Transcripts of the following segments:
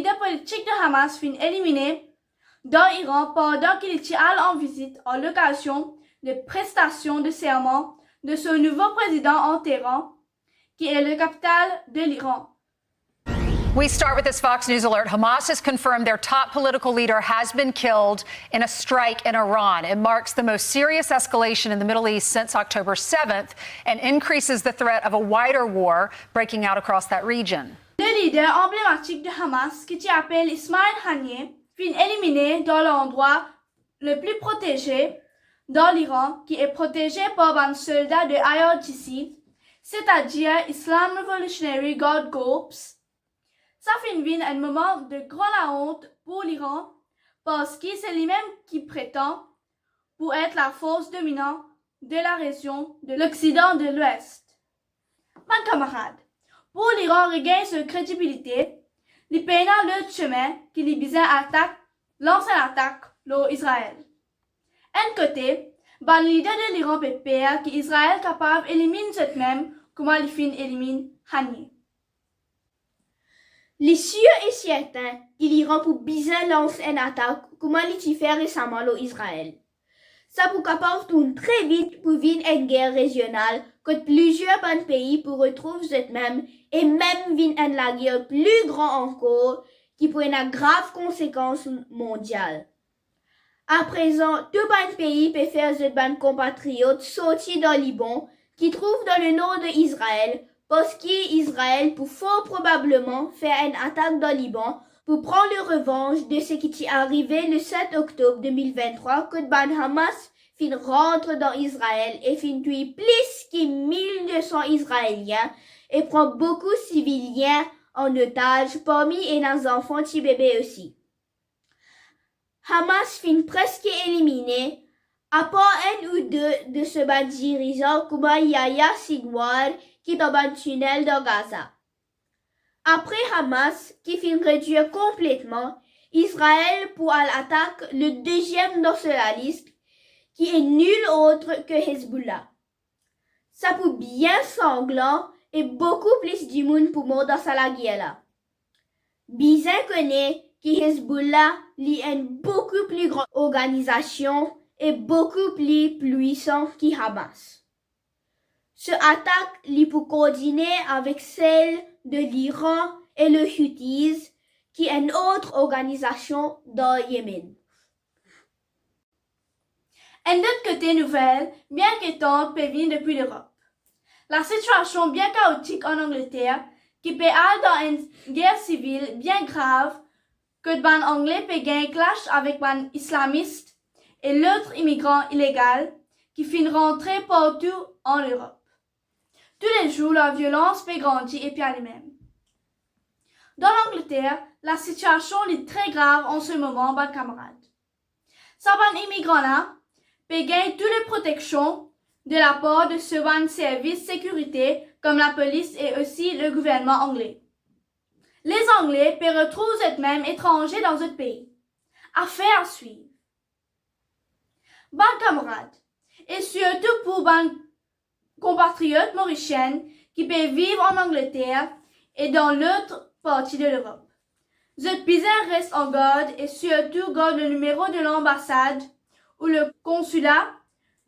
leader politique de Hamas fut éliminé dans l'Iran pendant qu'il était allé en visite en l'occasion de prestations de serment de son nouveau président en Téhéran, qui est la capitale de l'Iran. We start with this Fox News alert. Hamas has confirmed their top political leader has been killed in a strike in Iran. It marks the most serious escalation in the Middle East since October 7th and increases the threat of a wider war breaking out across that region. Le leader emblématique de Hamas, qui s'appelle Ismail Haniyeh, fut éliminé dans l'endroit le plus protégé dans l'Iran, qui est protégé par un soldat de IRGC, c'est-à-dire Islam Revolutionary Guard Corps. Ça fait un moment de grande honte pour l'Iran parce que c'est lui-même qui prétend pour être la force dominante de la région de l'Occident de l'Ouest. Mes camarades, pour l'Iran regagner sa crédibilité, les pays dans le chemin qui les besoin lance une attaque sur Israël. Un côté, le leader de l'Iran peut peur qu'Israël capable d'éliminer cette même comment les fins élimine Haniyeh. Les sûrs et certains que l'Iran pour bien lancer une attaque comme il fait récemment l'Israël. Ça pour capable tourner très vite pour venir une guerre régionale que plusieurs pays pour retrouver cette même et même venir une guerre plus grande encore qui pourrait avoir graves conséquences mondiales. À présent, tout les pays peut faire ses compatriotes sortir dans le Liban qui trouve dans le nord d'Israël parce qu'Israël peut fort probablement faire une attaque dans le Liban pour prendre la revanche de ce qui est arrivé le 7 octobre 2023 quand Hamas rentre dans Israël et tue plus que 1200 Israéliens et prend beaucoup de civils en otage parmi et des enfants et bébés aussi. Hamas presque éliminé à part un ou deux de ce dirigeants comme Yahya Sinwar qui est dans un tunnel dans Gaza. Après Hamas, qui réduire complètement, Israël pour l'attaque le deuxième dans la liste, qui est nul autre que Hezbollah. Ça peut bien sanglant et beaucoup plus du monde pour mourir dans la guerre là. Bizarre connaît que Hezbollah est une beaucoup plus grande organisation et beaucoup plus puissante que Hamas. Cette attaque est pour coordonner avec celle de l'Iran et le Houthis, qui est une autre organisation dans le Yémen. Un autre côté nouvelle, bien qu'étonnante, peut venir depuis l'Europe. La situation bien chaotique en Angleterre, qui peut aller dans une guerre civile bien grave, que les Anglais peut gagner clash avec les islamistes et l'autre immigrant illégal qui finit rentrer partout en Europe. Tous les jours, la violence peut grandir et puis elle-même. Dans l'Angleterre, la situation est très grave en ce moment, mes camarades. Certains immigrants-là peut gagner toutes les protections de la part de ce services de sécurité comme la police et aussi le gouvernement anglais. Les Anglais peuvent retrouver eux-mêmes étrangers dans d'autres pays. Affaire à suivre. Mes camarades, et surtout pour les compatriotes mauriciens qui peuvent vivre en Angleterre et dans l'autre partie de l'Europe. Votre visa reste en garde et surtout garde le numéro de l'ambassade ou le consulat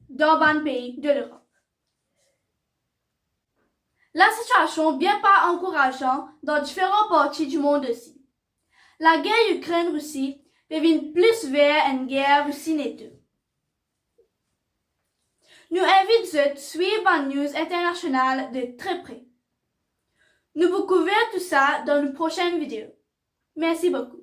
dans un pays de l'Europe. La situation bien pas encourageante dans différentes parties du monde aussi. La guerre Ukraine-Russie peut venir plus vers une guerre Russie-NATO. Nous invitons à suivre les news internationales de très près. Nous vous couvrons tout ça dans une prochaine vidéo. Merci beaucoup.